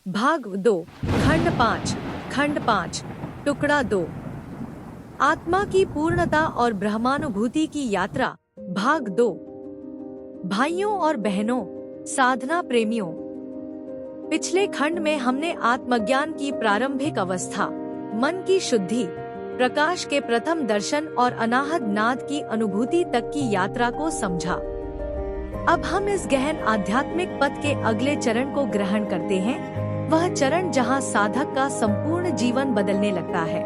भाग 2 खंड 5 टुकड़ा 2 आत्मा की पूर्णता और ब्रह्मानुभूति की यात्रा भाग 2। भाइयों और बहनों, साधना प्रेमियों, पिछले खंड में हमने आत्मज्ञान की प्रारंभिक अवस्था, मन की शुद्धि, प्रकाश के प्रथम दर्शन और अनाहत नाद की अनुभूति तक की यात्रा को समझा। अब हम इस गहन आध्यात्मिक पथ के अगले चरण को ग्रहण करते हैं, वह चरण जहां साधक का संपूर्ण जीवन बदलने लगता है।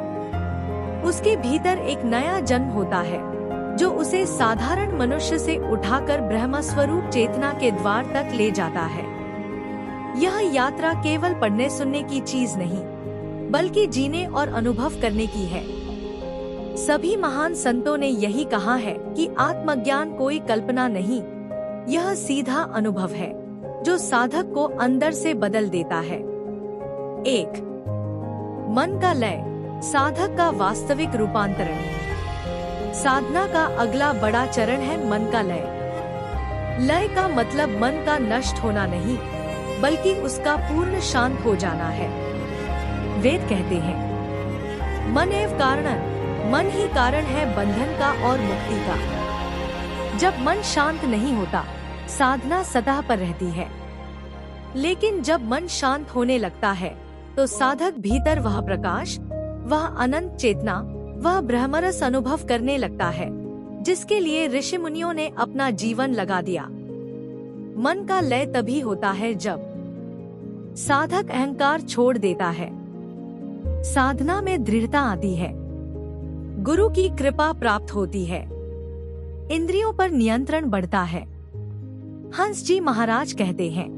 उसके भीतर एक नया जन्म होता है जो उसे साधारण मनुष्य से उठाकर ब्रह्म स्वरूप चेतना के द्वार तक ले जाता है। यह यात्रा केवल पढ़ने सुनने की चीज नहीं, बल्कि जीने और अनुभव करने की है। सभी महान संतों ने यही कहा है कि आत्मज्ञान कोई कल्पना नहीं, यह सीधा अनुभव है जो साधक को अंदर से बदल देता है। 1. मन का लय, साधक का वास्तविक रूपांतरण। साधना का अगला बड़ा चरण है मन का लय। लय का मतलब मन का नष्ट होना नहीं, बल्कि उसका पूर्ण शांत हो जाना है। वेद कहते हैं, मन एव कारणं, मन ही कारण है बंधन का और मुक्ति का। जब मन शांत नहीं होता, साधना सतह पर रहती है, लेकिन जब मन शांत होने लगता है तो साधक भीतर वह प्रकाश, वह अनंत चेतना, वह ब्रह्मरस अनुभव करने लगता है जिसके लिए ऋषि मुनियों ने अपना जीवन लगा दिया। मन का लय तभी होता है जब साधक अहंकार छोड़ देता है, साधना में दृढ़ता आती है, गुरु की कृपा प्राप्त होती है, इंद्रियों पर नियंत्रण बढ़ता है। हंस जी महाराज कहते हैं,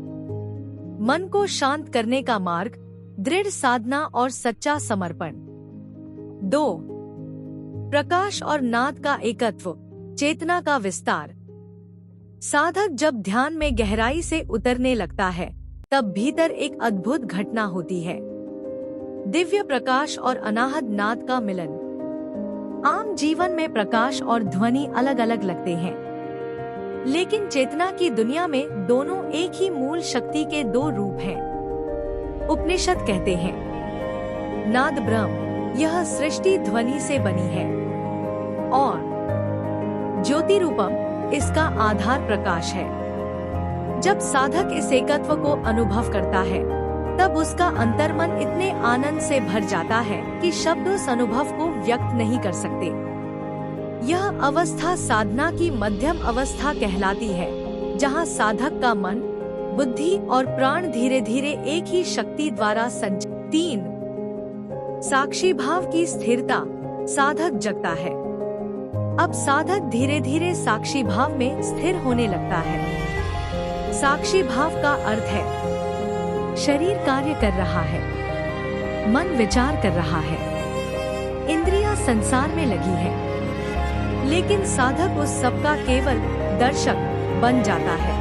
मन को शांत करने का मार्ग दृढ़ साधना और सच्चा समर्पण। 2. प्रकाश और नाद का एकत्व, चेतना का विस्तार। साधक जब ध्यान में गहराई से उतरने लगता है, तब भीतर एक अद्भुत घटना होती है, दिव्य प्रकाश और अनाहत नाद का मिलन। आम जीवन में प्रकाश और ध्वनि अलग अलग लगते हैं, लेकिन चेतना की दुनिया में दोनों एक ही मूल शक्ति के दो रूप हैं। उपनिषद कहते हैं, नाद ब्रह्म, यह सृष्टि ध्वनि से बनी है, और ज्योति रूपम, इसका आधार प्रकाश है। जब साधक इस एकत्व को अनुभव करता है, तब उसका अंतर्मन इतने आनंद से भर जाता है कि शब्द उस अनुभव को व्यक्त नहीं कर सकते। यह अवस्था साधना की मध्यम अवस्था कहलाती है, जहां साधक का मन, बुद्धि और प्राण धीरे धीरे एक ही शक्ति द्वारा 3. साक्षी भाव की स्थिरता, साधक जगता है। अब साधक धीरे धीरे साक्षी भाव में स्थिर होने लगता है। साक्षी भाव का अर्थ है, शरीर कार्य कर रहा है, मन विचार कर रहा है, इंद्रियां संसार में लगी है, लेकिन साधक उस सबका केवल दर्शक बन जाता है।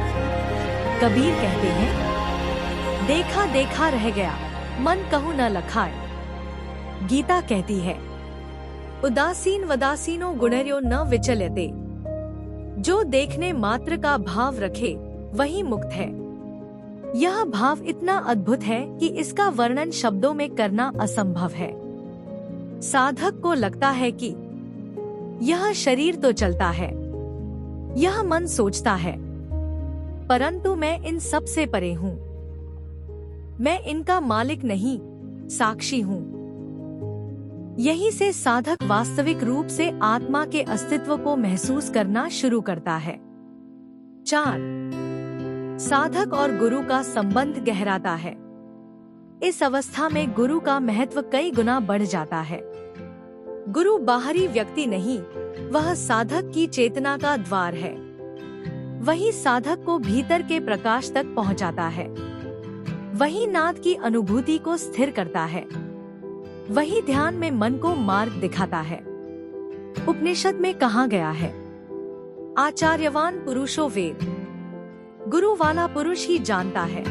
कबीर कहते हैं, देखा देखा रह गया, मन कहूँ न लखाए। गीता कहती है, उदासीन वदासीनो गुणर्यो न विचल्यते। जो देखने मात्र का भाव रखे वही मुक्त है। यह भाव इतना अद्भुत है कि इसका वर्णन शब्दों में करना असंभव है। साधक को लगता है कि यह शरीर तो चलता है, यह मन सोचता है, परंतु मैं इन सब से परे हूँ। मैं इनका मालिक नहीं, साक्षी हूँ। यहीं से साधक वास्तविक रूप से आत्मा के अस्तित्व को महसूस करना शुरू करता है। 4. साधक और गुरु का संबंध गहराता है। इस अवस्था में गुरु का महत्व कई गुना बढ़ जाता है। गुरु बाहरी व्यक्ति नहीं, वह साधक की चेतना का द्वार है। वही साधक को भीतर के प्रकाश तक पहुंचाता है, वही नाद की अनुभूति को स्थिर करता है, वही ध्यान में मन को मार्ग दिखाता है। उपनिषद में कहा गया है, आचार्यवान पुरुषो वेद, गुरु वाला पुरुष ही जानता है।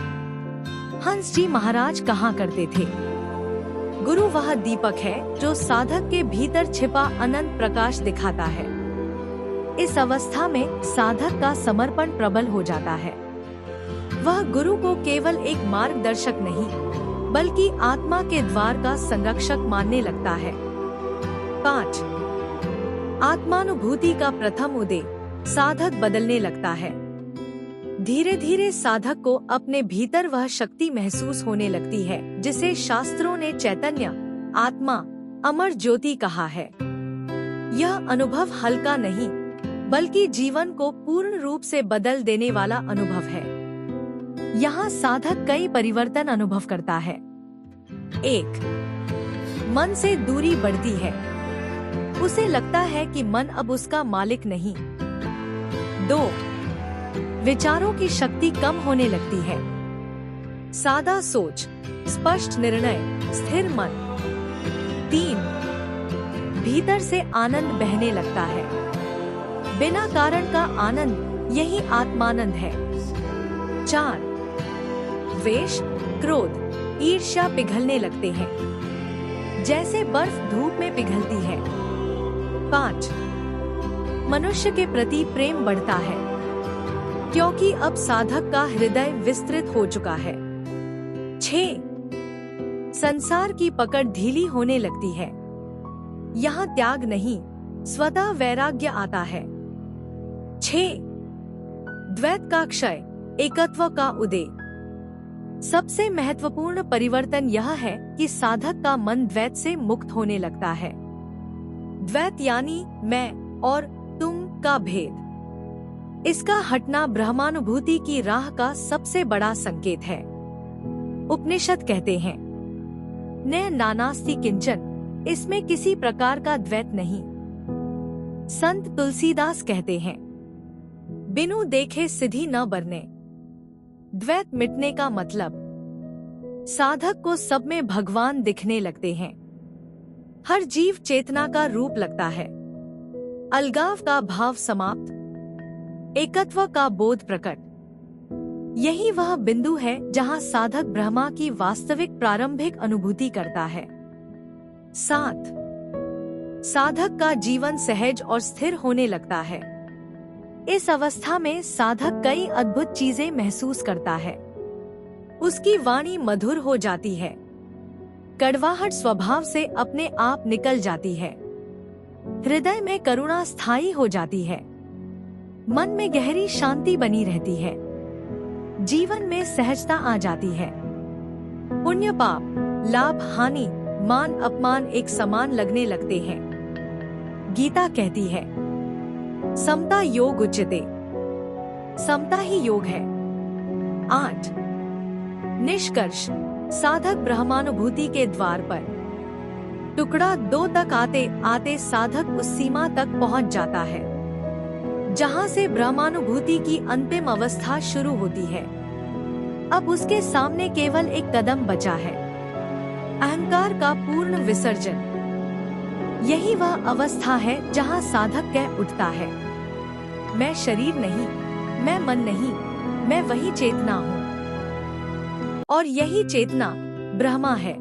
हंस जी महाराज कहा करते थे, गुरु वह दीपक है जो साधक के भीतर छिपा अनंत प्रकाश दिखाता है। इस अवस्था में साधक का समर्पण प्रबल हो जाता है। वह गुरु को केवल एक मार्गदर्शक नहीं, बल्कि आत्मा के द्वार का संरक्षक मानने लगता है। 5. आत्मानुभूति का प्रथम उदय। साधक बदलने लगता है। धीरे धीरे साधक को अपने भीतर वह शक्ति महसूस होने लगती है जिसे शास्त्रों ने चैतन्य, आत्मा, अमर ज्योति कहा है। यह अनुभव हल्का नहीं, बल्कि जीवन को पूर्ण रूप से बदल देने वाला अनुभव है। यहाँ साधक कई परिवर्तन अनुभव करता है। 1. मन से दूरी बढ़ती है। उसे लगता है कि मन अब उसका मालिक नहीं। 2. विचारों की शक्ति कम होने लगती है। सादा सोच, स्पष्ट निर्णय, स्थिर मन। 3. भीतर से आनंद बहने लगता है। बिना कारण का आनंद, यही आत्मानंद है। 4. द्वेष, क्रोध, ईर्ष्या पिघलने लगते हैं, जैसे बर्फ धूप में पिघलती है। 5. मनुष्य के प्रति प्रेम बढ़ता है, क्योंकि अब साधक का हृदय विस्तृत हो चुका है। 6. संसार की पकड़ ढीली होने लगती है। यहाँ त्याग नहीं, स्वतः वैराग्य आता है। 6. द्वैत का क्षय, एकत्व का उदय। सबसे महत्वपूर्ण परिवर्तन यह है कि साधक का मन द्वैत से मुक्त होने लगता है। द्वैत यानी मैं और तुम का भेद। इसका हटना ब्रह्मानुभूति की राह का सबसे बड़ा संकेत है। उपनिषद कहते हैं, न नानास्ति किंचन, इसमें किसी प्रकार का द्वैत नहीं। संत तुलसीदास कहते हैं, बिनु देखे सिद्धि न बरने। द्वैत मिटने का मतलब, साधक को सब में भगवान दिखने लगते हैं। हर जीव चेतना का रूप लगता है। अलगाव का भाव समाप्त, एकत्व का बोध प्रकट। यही वह बिंदु है जहां साधक ब्रह्मा की वास्तविक प्रारंभिक अनुभूति करता है। 7. साधक का जीवन सहज और स्थिर होने लगता है। इस अवस्था में साधक कई अद्भुत चीजें महसूस करता है। उसकी वाणी मधुर हो जाती है, कड़वाहट स्वभाव से अपने आप निकल जाती है, हृदय में करुणा स्थायी हो जाती है, मन में गहरी शांति बनी रहती है, जीवन में सहजता आ जाती है। पुण्य पाप, लाभ हानि, मान अपमान एक समान लगने लगते हैं। गीता कहती है, समता योग उच्यते। समता ही योग है। 8. निष्कर्ष, साधक ब्रह्मानुभूति के द्वार पर। टुकड़ा 2 तक आते आते साधक उस सीमा तक पहुंच जाता है जहां से ब्रह्मानुभूति की अंतिम अवस्था शुरू होती है। अब उसके सामने केवल एक कदम बचा है, अहंकार का पूर्ण विसर्जन। यही वह अवस्था है जहां साधक कह उठता है, मैं शरीर नहीं, मैं मन नहीं, मैं वही चेतना हूँ। और यही चेतना ब्रह्मा है।